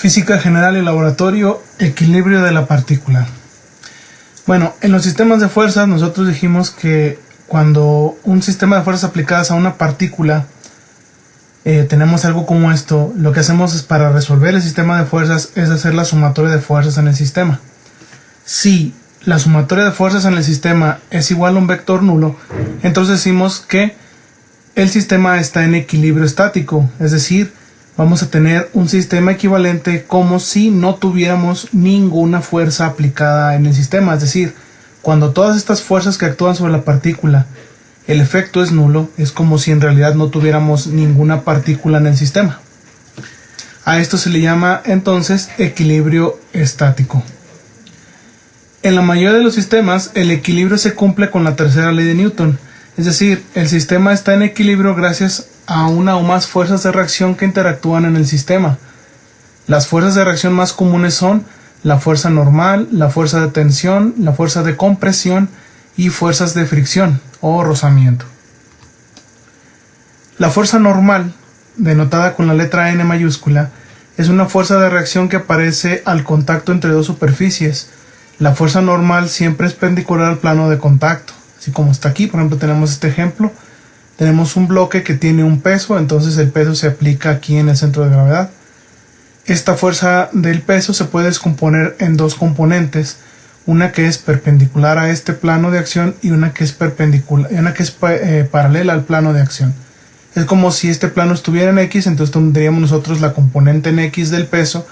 Física general y laboratorio, equilibrio de la partícula. Bueno, en los sistemas de fuerzas nosotros dijimos que cuando un sistema de fuerzas aplicadas a una partícula tenemos algo como esto, lo que hacemos es para resolver el sistema de fuerzas es hacer la sumatoria de fuerzas en el sistema. Si la sumatoria de fuerzas en el sistema es igual a un vector nulo, entonces decimos que el sistema está en equilibrio estático, es decir, vamos a tener un sistema equivalente como si no tuviéramos ninguna fuerza aplicada en el sistema, es decir, cuando todas estas fuerzas que actúan sobre la partícula, el efecto es nulo, es como si en realidad no tuviéramos ninguna partícula en el sistema. A esto se le llama entonces equilibrio estático. En la mayoría de los sistemas, el equilibrio se cumple con la tercera ley de Newton, es decir, el sistema está en equilibrio gracias a una o más fuerzas de reacción que interactúan en el sistema. Las fuerzas de reacción más comunes son la fuerza normal, la fuerza de tensión, la fuerza de compresión y fuerzas de fricción o rozamiento. La fuerza normal, denotada con la letra N mayúscula, es una fuerza de reacción que aparece al contacto entre dos superficies. La fuerza normal siempre es perpendicular al plano de contacto, así como está aquí. Por ejemplo, tenemos este ejemplo. Tenemos un bloque que tiene un peso, entonces el peso se aplica aquí en el centro de gravedad. Esta fuerza del peso se puede descomponer en dos componentes, una que es perpendicular a este plano de acción y una que es paralela al plano de acción. Es como si este plano estuviera en X, entonces tendríamos nosotros la componente en X del peso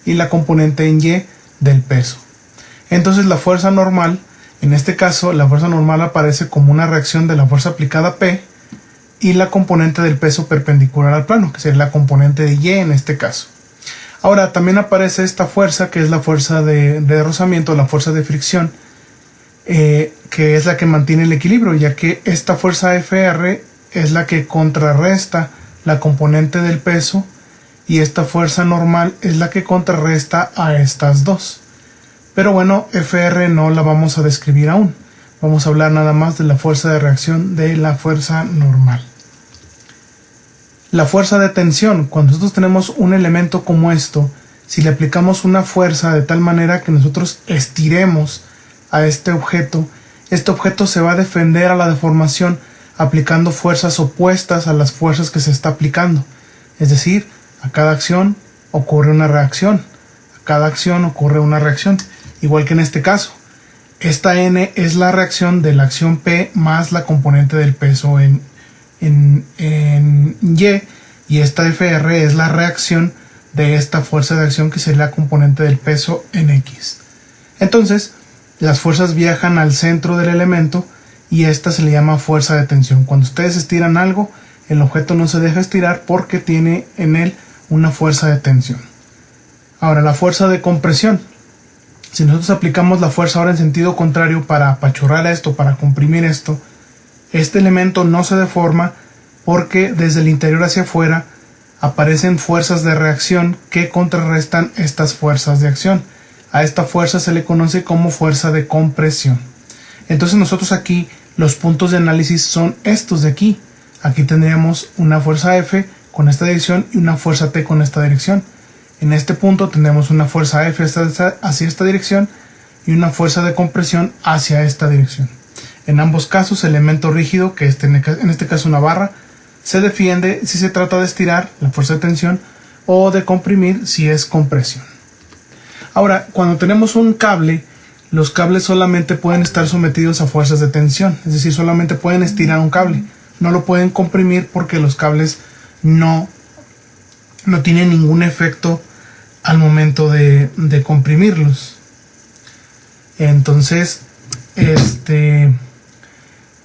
y la componente en Y del peso. Entonces la fuerza normal, en este caso la fuerza normal aparece como una reacción de la fuerza aplicada P y la componente del peso perpendicular al plano, que sería la componente de Y en este caso. Ahora también aparece esta fuerza que es la fuerza de rozamiento, la fuerza de fricción, que es la que mantiene el equilibrio, ya que esta fuerza Fr es la que contrarresta la componente del peso y esta fuerza normal es la que contrarresta a estas dos. Pero bueno, Fr no la vamos a describir aún, vamos a hablar nada más de la fuerza de reacción de la fuerza normal. La fuerza de tensión, cuando nosotros tenemos un elemento como esto, si le aplicamos una fuerza de tal manera que nosotros estiremos a este objeto se va a defender a la deformación aplicando fuerzas opuestas a las fuerzas que se está aplicando. Es decir, a cada acción ocurre una reacción, a cada acción ocurre una reacción, igual que en este caso. Esta N es la reacción de la acción P más la componente del peso en Y, y esta Fr es la reacción de esta fuerza de acción que sería la componente del peso en X. Entonces, las fuerzas viajan al centro del elemento y esta se le llama fuerza de tensión. Cuando ustedes estiran algo, el objeto no se deja estirar porque tiene en él una fuerza de tensión. Ahora, la fuerza de compresión. Si nosotros aplicamos la fuerza ahora en sentido contrario para apachurrar esto, para comprimir esto, este elemento no se deforma porque desde el interior hacia afuera aparecen fuerzas de reacción que contrarrestan estas fuerzas de acción. A esta fuerza se le conoce como fuerza de compresión. Entonces nosotros aquí los puntos de análisis son estos de aquí. Aquí tendríamos una fuerza F con esta dirección y una fuerza T con esta dirección. En este punto tendremos una fuerza F hacia esta dirección y una fuerza de compresión hacia esta dirección. En ambos casos, el elemento rígido, que en este caso una barra, se defiende si se trata de estirar, la fuerza de tensión, o de comprimir si es compresión. Ahora, cuando tenemos un cable, los cables solamente pueden estar sometidos a fuerzas de tensión, es decir, solamente pueden estirar un cable, no lo pueden comprimir porque los cables no tienen ningún efecto al momento de comprimirlos. Entonces,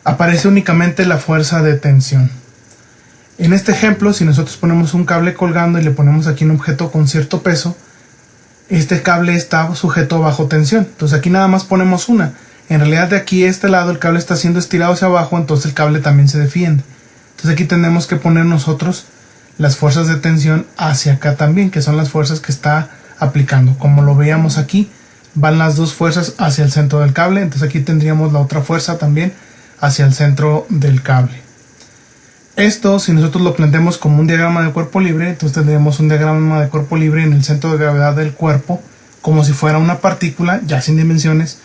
aparece únicamente la fuerza de tensión. En este ejemplo, si nosotros ponemos un cable colgando y le ponemos aquí un objeto con cierto peso, este cable está sujeto bajo tensión. Entonces aquí nada más ponemos una. En realidad de aquí a este lado el cable está siendo estirado hacia abajo, entonces el cable también se defiende. Entonces aquí tenemos que poner nosotros las fuerzas de tensión hacia acá también, que son las fuerzas que está aplicando. Como lo veíamos aquí, van las dos fuerzas hacia el centro del cable, entonces aquí tendríamos la otra fuerza también hacia el centro del cable. Esto, si nosotros lo planteamos como un diagrama de cuerpo libre, entonces tendríamos un diagrama de cuerpo libre en el centro de gravedad del cuerpo, como si fuera una partícula, ya sin dimensiones,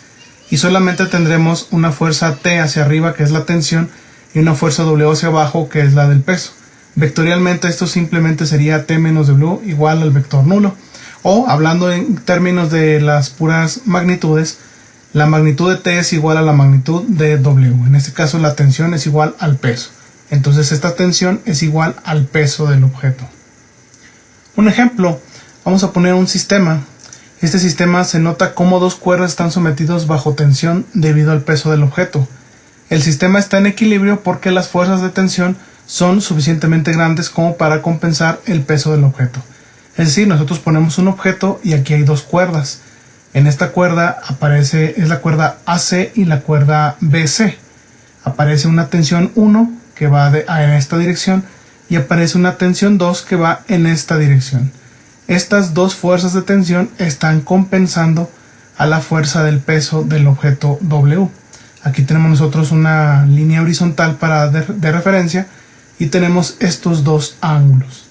y solamente tendremos una fuerza T hacia arriba, que es la tensión, y una fuerza W hacia abajo, que es la del peso. Vectorialmente esto simplemente sería T menos W igual al vector nulo, o hablando en términos de las puras magnitudes, la magnitud de T es igual a la magnitud de W. En este caso la tensión es igual al peso. Entonces esta tensión es igual al peso del objeto. Un ejemplo, vamos a poner un sistema. Este sistema se nota cómo dos cuerdas están sometidos bajo tensión debido al peso del objeto. El sistema está en equilibrio porque las fuerzas de tensión son suficientemente grandes como para compensar el peso del objeto. Es decir, nosotros ponemos un objeto y aquí hay dos cuerdas. En esta cuerda es la cuerda AC y la cuerda BC. Aparece una tensión 1 que va en esta dirección y aparece una tensión 2 que va en esta dirección. Estas dos fuerzas de tensión están compensando a la fuerza del peso del objeto W. Aquí tenemos nosotros una línea horizontal de referencia y tenemos estos dos ángulos.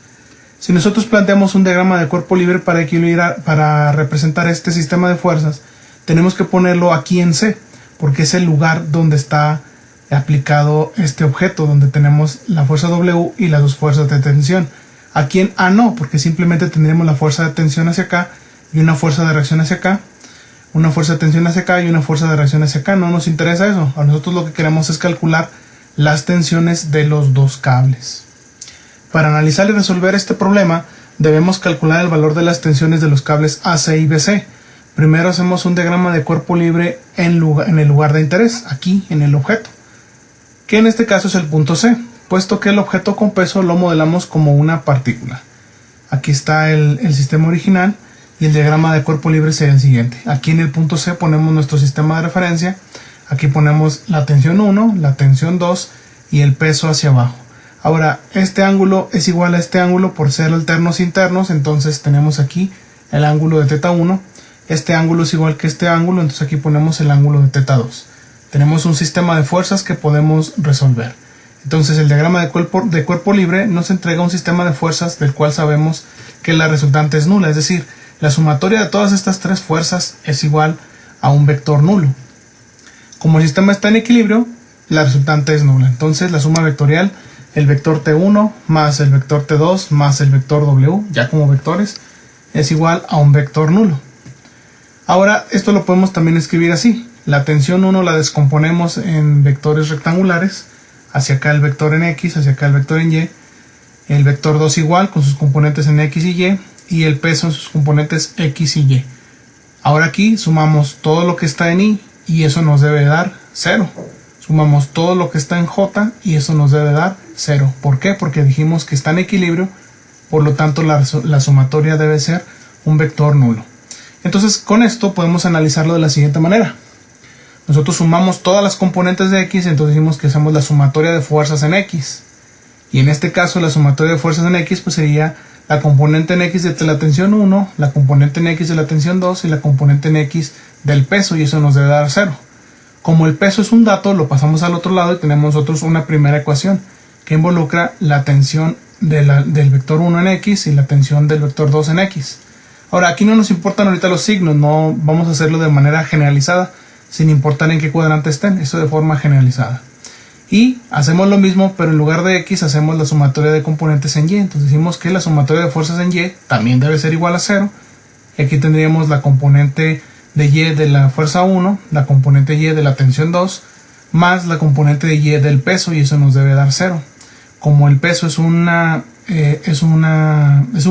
Si nosotros planteamos un diagrama de cuerpo libre para representar este sistema de fuerzas, tenemos que ponerlo aquí en C, porque es el lugar donde está aplicado este objeto, donde tenemos la fuerza W y las dos fuerzas de tensión. Aquí en A no, porque simplemente tendremos la fuerza de tensión hacia acá y una fuerza de reacción hacia acá, una fuerza de tensión hacia acá y una fuerza de reacción hacia acá. No nos interesa eso. A nosotros lo que queremos es calcular las tensiones de los dos cables. Para analizar y resolver este problema, debemos calcular el valor de las tensiones de los cables AC y BC. Primero hacemos un diagrama de cuerpo libre en el lugar de interés, aquí en el objeto, que en este caso es el punto C, puesto que el objeto con peso lo modelamos como una partícula. Aquí está el sistema original y el diagrama de cuerpo libre sería el siguiente. Aquí en el punto C ponemos nuestro sistema de referencia, aquí ponemos la tensión 1, la tensión 2 y el peso hacia abajo. Ahora, este ángulo es igual a este ángulo por ser alternos internos, entonces tenemos aquí el ángulo de θ 1, este ángulo es igual que este ángulo, entonces aquí ponemos el ángulo de θ 2. Tenemos un sistema de fuerzas que podemos resolver. Entonces el diagrama de cuerpo libre nos entrega un sistema de fuerzas del cual sabemos que la resultante es nula, es decir, la sumatoria de todas estas tres fuerzas es igual a un vector nulo. Como el sistema está en equilibrio, la resultante es nula. Entonces la suma vectorial, el vector T1 más el vector T2 más el vector W, ya como vectores, es igual a un vector nulo. Ahora esto lo podemos también escribir así. La tensión 1 la descomponemos en vectores rectangulares, hacia acá el vector en X, hacia acá el vector en Y, el vector 2 igual con sus componentes en X y Y el peso en sus componentes X y Y. Ahora aquí sumamos todo lo que está en Y y eso nos debe dar 0. Sumamos todo lo que está en J y eso nos debe dar 0. ¿Por qué? Porque dijimos que está en equilibrio, por lo tanto la sumatoria debe ser un vector nulo. Entonces con esto podemos analizarlo de la siguiente manera. Nosotros sumamos todas las componentes de X, entonces decimos que hacemos la sumatoria de fuerzas en X. Y en este caso la sumatoria de fuerzas en X pues sería la componente en X de la tensión 1, la componente en X de la tensión 2 y la componente en X del peso, y eso nos debe dar 0. Como el peso es un dato, lo pasamos al otro lado y tenemos nosotros una primera ecuación que involucra la tensión del vector 1 en X y la tensión del vector 2 en X. Ahora, aquí no nos importan ahorita los signos, no vamos a hacerlo de manera generalizada, sin importar en qué cuadrante estén, eso de forma generalizada. Y hacemos lo mismo, pero en lugar de X hacemos la sumatoria de componentes en Y. Entonces decimos que la sumatoria de fuerzas en Y también debe ser igual a 0. Y aquí tendríamos la componente de Y de la fuerza 1, la componente Y de la tensión 2, más la componente de Y del peso, y eso nos debe dar 0. Como el peso es un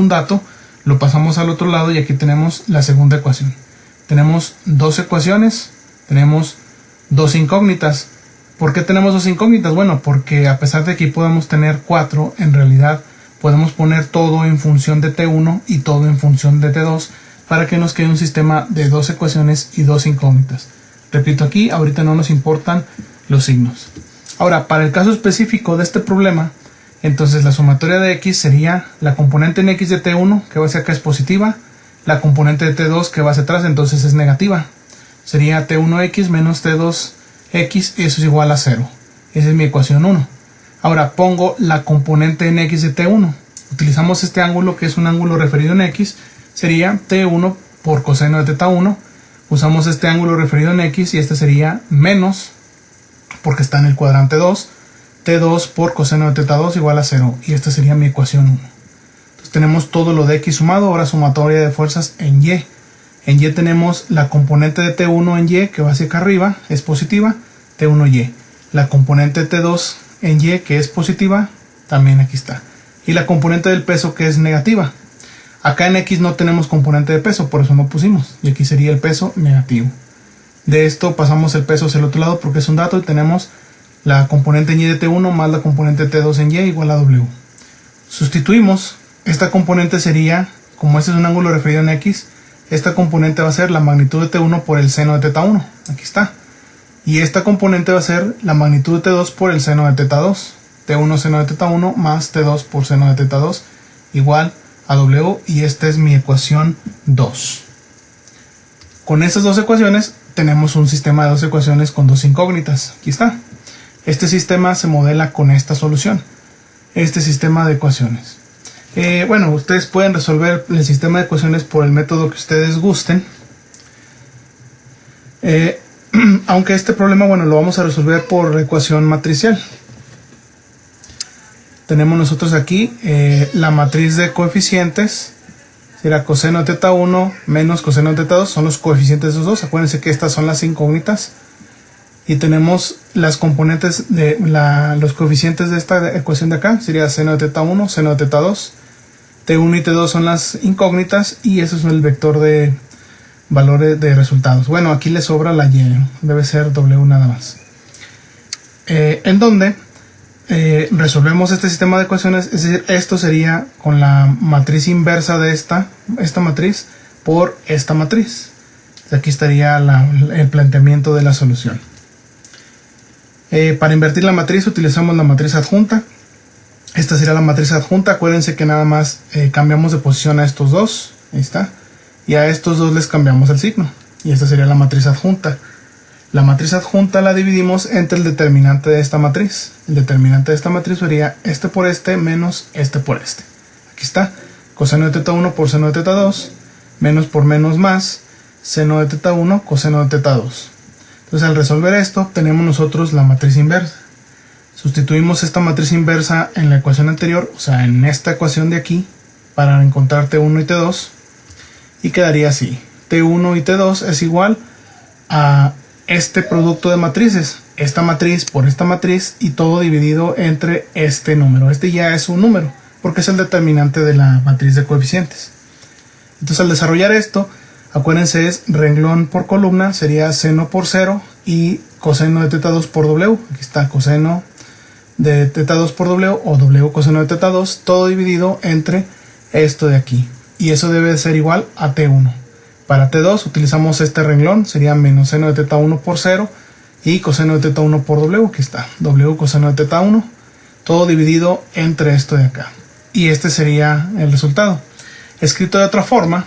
dato, lo pasamos al otro lado y aquí tenemos la segunda ecuación. Tenemos dos ecuaciones, tenemos dos incógnitas. ¿Por qué tenemos dos incógnitas? Bueno, porque a pesar de que aquí podemos tener 4, en realidad podemos poner todo en función de T1 y todo en función de T2 para que nos quede un sistema de dos ecuaciones y dos incógnitas. Repito, aquí ahorita no nos importan los signos. Ahora, para el caso específico de este problema, entonces la sumatoria de X sería la componente en X de T1, que va hacia acá, es positiva, la componente de T2 que va hacia atrás, entonces es negativa. Sería T1X menos T2X, eso es igual a 0. Esa es mi ecuación 1. Ahora pongo la componente en x de T1. Utilizamos este ángulo que es un ángulo referido en x. Sería T1 por coseno de teta 1. Usamos este ángulo referido en x y este sería menos, porque está en el cuadrante 2, T2 por coseno de teta 2 igual a 0. Y esta sería mi ecuación 1. Entonces tenemos todo lo de x sumado, ahora sumatoria de fuerzas en y. En y tenemos la componente de T1 en y, que va hacia acá arriba, es positiva, T1y. La componente T2 en y, que es positiva, también aquí está. Y la componente del peso, que es negativa. Acá en x no tenemos componente de peso, por eso no pusimos. Y aquí sería el peso negativo. De esto pasamos el peso hacia el otro lado porque es un dato y tenemos la componente en y de T1 más la componente T2 en y igual a W. Sustituimos. Esta componente sería, como este es un ángulo referido en x, esta componente va a ser la magnitud de T1 por el seno de teta 1. Aquí está. Y esta componente va a ser la magnitud de T2 por el seno de teta 2. T1 seno de teta 1 más T2 por seno de teta 2 igual a W, y esta es mi ecuación 2. Con estas dos ecuaciones tenemos un sistema de dos ecuaciones con dos incógnitas. Aquí está. Este sistema se modela con esta solución. Este sistema de ecuaciones. Bueno, ustedes pueden resolver el sistema de ecuaciones por el método que ustedes gusten. Aunque este problema, bueno, lo vamos a resolver por ecuación matricial. Tenemos nosotros aquí la matriz de coeficientes. Será coseno de teta 1 menos coseno de teta 2. Son los coeficientes de esos dos. Acuérdense que estas son las incógnitas. Y tenemos las componentes de los coeficientes de esta ecuación de acá. Sería seno de teta 1, seno de teta 2. T1 y T2 son las incógnitas. Y eso es el vector de valores de resultados. Bueno, aquí le sobra la y. Debe ser W nada más. En donde resolvemos este sistema de ecuaciones. Es decir, esto sería con la matriz inversa de esta matriz por esta matriz. Aquí estaría el planteamiento de la solución. Para invertir la matriz utilizamos la matriz adjunta. Esta sería la matriz adjunta. Acuérdense que nada más cambiamos de posición a estos dos. Ahí está. Y a estos dos les cambiamos el signo. Y esta sería la matriz adjunta. La matriz adjunta la dividimos entre el determinante de esta matriz. El determinante de esta matriz sería este por este menos este por este. Aquí está. Coseno de teta 1 por seno de teta 2. Menos por menos más. Seno de teta 1 coseno de teta 2. Entonces al resolver esto obtenemos nosotros la matriz inversa. Sustituimos esta matriz inversa en la ecuación anterior, o sea en esta ecuación de aquí, para encontrar T1 y T2. Y quedaría así. T1 y T2 es igual a este producto de matrices. Esta matriz por esta matriz y todo dividido entre este número. Este ya es un número porque es el determinante de la matriz de coeficientes. Entonces al desarrollar esto, acuérdense, es renglón por columna, sería seno por 0 y coseno de teta 2 por W. Aquí está coseno de teta 2 por W o W coseno de teta 2, todo dividido entre esto de aquí. Y eso debe ser igual a T1. Para T2 utilizamos este renglón, sería menos seno de teta 1 por 0 y coseno de teta 1 por W. Aquí está, W coseno de teta 1, todo dividido entre esto de acá. Y este sería el resultado. Escrito de otra forma,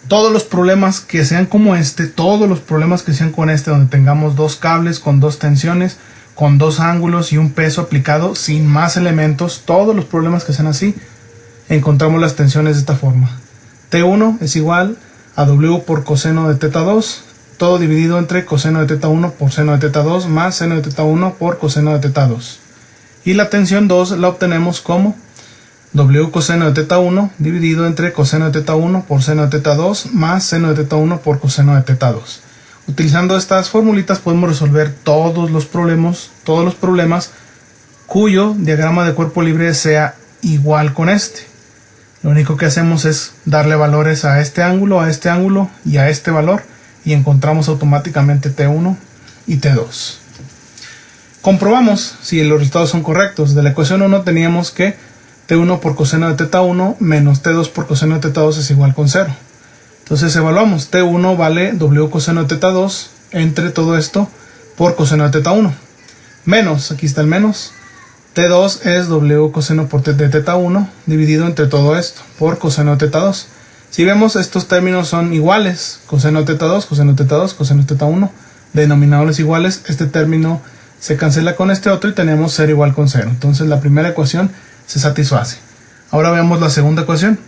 todos los problemas que sean como este, todos los problemas que sean con este, donde tengamos dos cables con dos tensiones, con dos ángulos y un peso aplicado sin más elementos, todos los problemas que sean así, encontramos las tensiones de esta forma. T1 es igual a W por coseno de teta 2, todo dividido entre coseno de teta 1 por seno de teta 2 más seno de teta 1 por coseno de teta 2. Y la tensión 2 la obtenemos como W coseno de teta 1 dividido entre coseno de teta 1 por seno de teta 2 más seno de teta 1 por coseno de teta 2. Utilizando estas formulitas podemos resolver todos los problemas cuyo diagrama de cuerpo libre sea igual con este. Lo único que hacemos es darle valores a este ángulo y a este valor y encontramos automáticamente T1 y T2. Comprobamos si los resultados son correctos. De la ecuación 1 teníamos que T1 por coseno de teta 1 menos T2 por coseno de teta 2 es igual con 0. Entonces evaluamos. T1 vale W coseno de teta 2 entre todo esto por coseno de teta 1. Menos, aquí está el menos. T2 es W coseno de teta 1 dividido entre todo esto por coseno de teta 2. Si vemos, estos términos son iguales. Coseno de teta 2, coseno de teta 2, coseno de teta 1. Denominadores iguales. Este término se cancela con este otro y tenemos 0 igual con 0. Entonces la primera ecuación se satisface. Ahora veamos la segunda ecuación.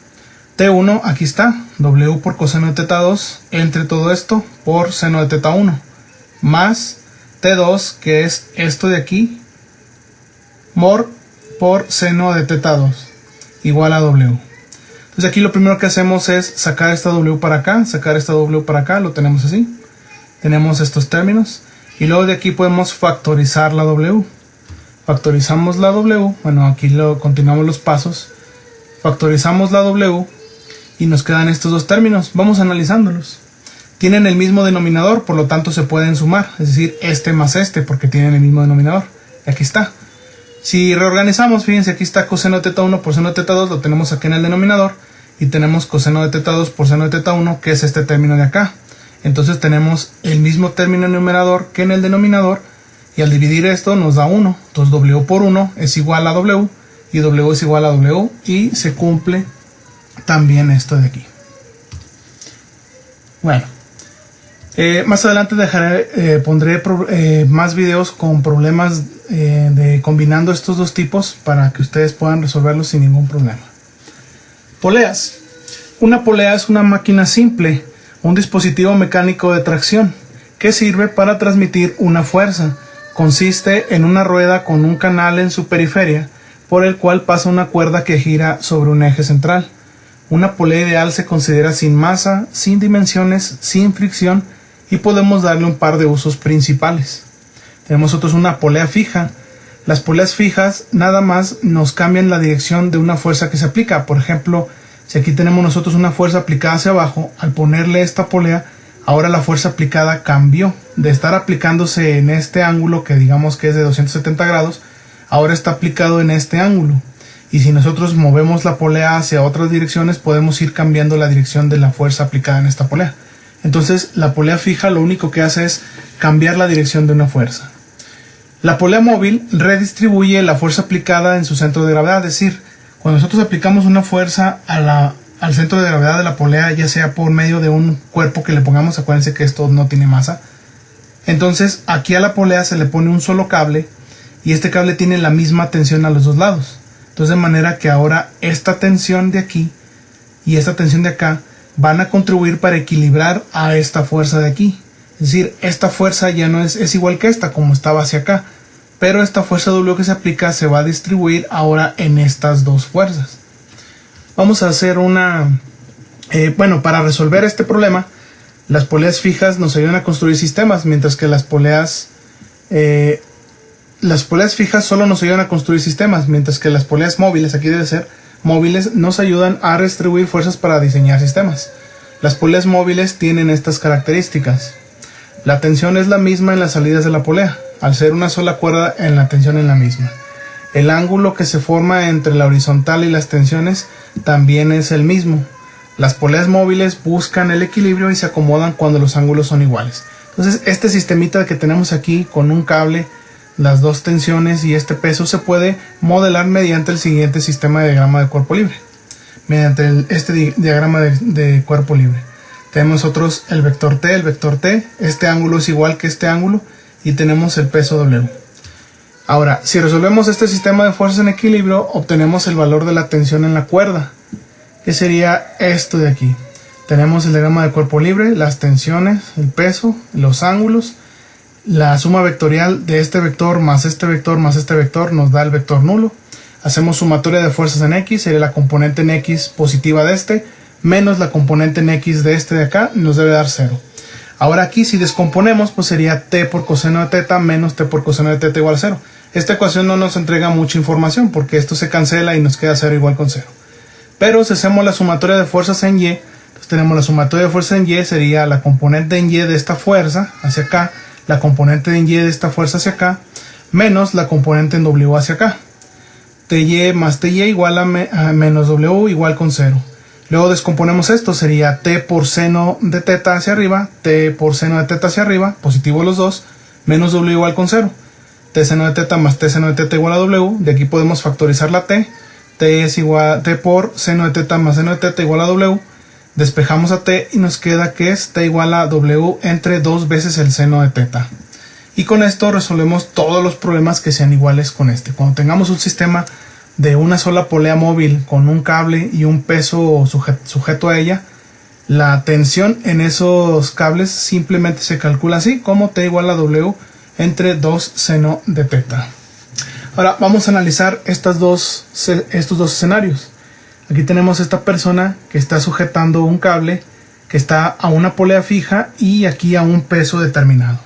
T1, aquí está, W por coseno de teta 2 entre todo esto por seno de teta 1, más T2, que es esto de aquí, por seno de teta 2, igual a W. Entonces aquí lo primero que hacemos es sacar esta W para acá, sacar esta W para acá, lo tenemos así. Tenemos estos términos y luego de aquí podemos factorizar la W. Factorizamos la W, bueno, aquí continuamos los pasos. Factorizamos la W y nos quedan estos dos términos. Vamos analizándolos. Tienen el mismo denominador, por lo tanto se pueden sumar, es decir, este más este, porque tienen el mismo denominador. Y aquí está. Si reorganizamos, fíjense, aquí está coseno de teta 1 por seno de teta 2, lo tenemos aquí en el denominador, y tenemos coseno de teta 2 por seno de teta 1, que es este término de acá. Entonces tenemos el mismo término en el numerador que en el denominador, y al dividir esto nos da 1. Entonces W por 1 es igual a W, y W es igual a W, y se cumple también esto de aquí. Bueno, más adelante pondré más videos con problemas de combinando estos dos tipos para que ustedes puedan resolverlos sin ningún problema. Poleas. Una polea es una máquina simple, un dispositivo mecánico de tracción que sirve para transmitir una fuerza. Consiste en una rueda con un canal en su periferia por el cual pasa una cuerda que gira sobre un eje central. Una polea ideal se considera sin masa, sin dimensiones, sin fricción y podemos darle un par de usos principales. Tenemos nosotros una polea fija. Las poleas fijas nada más nos cambian la dirección de una fuerza que se aplica. Por ejemplo, si aquí tenemos nosotros una fuerza aplicada hacia abajo, al ponerle esta polea, ahora la fuerza aplicada cambió. De estar aplicándose en este ángulo, que digamos que es de 270 grados, ahora está aplicado en este ángulo. Y si nosotros movemos la polea hacia otras direcciones, podemos ir cambiando la dirección de la fuerza aplicada en esta polea. Entonces la polea fija lo único que hace es cambiar la dirección de una fuerza. La polea móvil redistribuye la fuerza aplicada en su centro de gravedad, es decir, cuando nosotros aplicamos una fuerza al centro de gravedad de la polea, ya sea por medio de un cuerpo que le pongamos, acuérdense que esto no tiene masa, entonces aquí a la polea se le pone un solo cable y este cable tiene la misma tensión a los dos lados. Entonces de manera que ahora esta tensión de aquí y esta tensión de acá van a contribuir para equilibrar a esta fuerza de aquí. Es decir, esta fuerza ya no es igual que esta como estaba hacia acá, pero esta fuerza W que se aplica se va a distribuir ahora en estas dos fuerzas. Vamos a hacer para resolver este problema, las poleas fijas nos ayudan a construir sistemas, mientras que las poleas fijas solo nos ayudan a construir sistemas, mientras que las poleas móviles, aquí debe ser móviles, nos ayudan a redistribuir fuerzas para diseñar sistemas. Las poleas móviles tienen estas características. La tensión es la misma en las salidas de la polea, al ser una sola cuerda la tensión es la misma. El ángulo que se forma entre la horizontal y las tensiones también es el mismo. Las poleas móviles buscan el equilibrio y se acomodan cuando los ángulos son iguales. Entonces este sistemita que tenemos aquí con un cable, las dos tensiones y este peso se puede modelar mediante el siguiente sistema de diagrama de cuerpo libre. Mediante este diagrama de cuerpo libre. Tenemos nosotros el vector T, este ángulo es igual que este ángulo y tenemos el peso W. Ahora, si resolvemos este sistema de fuerzas en equilibrio, obtenemos el valor de la tensión en la cuerda, que sería esto de aquí. Tenemos el diagrama de cuerpo libre, las tensiones, el peso, los ángulos, la suma vectorial de este vector más este vector más este vector nos da el vector nulo. Hacemos sumatoria de fuerzas en X, sería la componente en X positiva de este, menos la componente en X de este de acá, nos debe dar 0. Ahora aquí si descomponemos, pues sería T por coseno de teta menos T por coseno de teta igual a 0. Esta ecuación no nos entrega mucha información porque esto se cancela y nos queda 0 igual con 0. Pero si hacemos la sumatoria de fuerzas en Y, entonces tenemos la sumatoria de fuerzas en Y, sería la componente en Y de esta fuerza hacia acá, la componente en Y de esta fuerza hacia acá, menos la componente en W hacia acá. Ty más Ty igual a menos W igual con 0. Luego descomponemos esto, sería T por seno de teta hacia arriba, T por seno de teta hacia arriba, positivo los dos, menos W igual con 0. T seno de teta más T seno de teta igual a W, de aquí podemos factorizar la T, T es igual T por seno de teta más seno de teta igual a W, despejamos a T y nos queda que es T igual a W entre 2 veces el seno de teta. Y con esto resolvemos todos los problemas que sean iguales con este. Cuando tengamos un sistema de una sola polea móvil con un cable y un peso sujeto a ella, la tensión en esos cables simplemente se calcula así, como T igual a W entre 2 seno de teta. Ahora vamos a analizar estos dos escenarios. Aquí tenemos esta persona que está sujetando un cable que está a una polea fija y aquí a un peso determinado.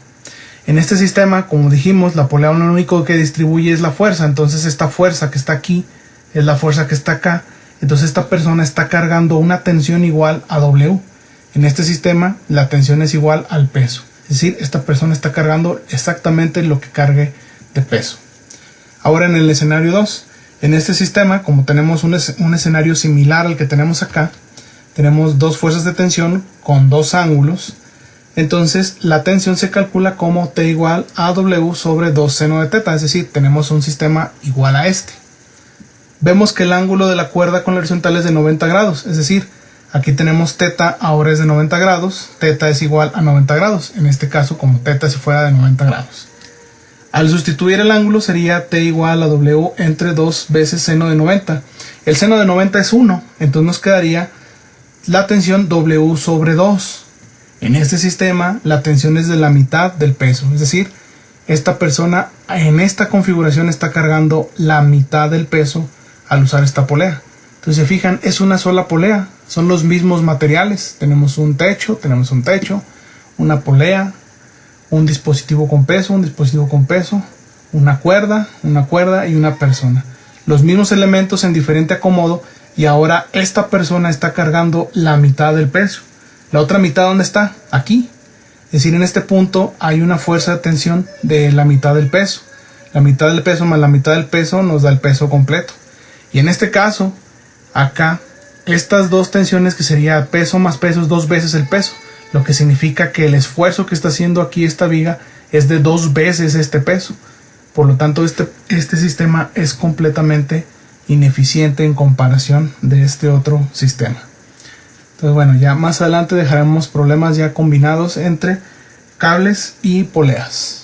En este sistema, como dijimos, la polea lo único que distribuye es la fuerza. Entonces esta fuerza que está aquí es la fuerza que está acá. Entonces esta persona está cargando una tensión igual a W. En este sistema la tensión es igual al peso. Es decir, esta persona está cargando exactamente lo que cargue de peso. Ahora en el escenario 2. En este sistema, como tenemos un escenario similar al que tenemos acá, tenemos dos fuerzas de tensión con dos ángulos. Entonces la tensión se calcula como T igual a W sobre 2 seno de teta, es decir, tenemos un sistema igual a este. Vemos que el ángulo de la cuerda con la horizontal es de 90 grados, es decir, aquí tenemos teta, ahora es de 90 grados, teta es igual a 90 grados, en este caso como teta si fuera de 90 grados. Al sustituir el ángulo sería T igual a W entre 2 veces seno de 90. El seno de 90 es 1, entonces nos quedaría la tensión W sobre 2. En este sistema la tensión es de la mitad del peso, es decir, esta persona en esta configuración está cargando la mitad del peso al usar esta polea. Entonces se fijan, es una sola polea, son los mismos materiales, tenemos un techo, una polea, un dispositivo con peso, una cuerda y una persona. Los mismos elementos en diferente acomodo y ahora esta persona está cargando la mitad del peso. La otra mitad, ¿dónde está? Aquí. Es decir, en este punto hay una fuerza de tensión de la mitad del peso. La mitad del peso más la mitad del peso nos da el peso completo. Y en este caso, acá, estas dos tensiones que sería peso más peso es 2 veces el peso. Lo que significa que el esfuerzo que está haciendo aquí esta viga es de 2 veces este peso. Por lo tanto, este sistema es completamente ineficiente en comparación de este otro sistema. Entonces bueno, ya más adelante dejaremos problemas ya combinados entre cables y poleas.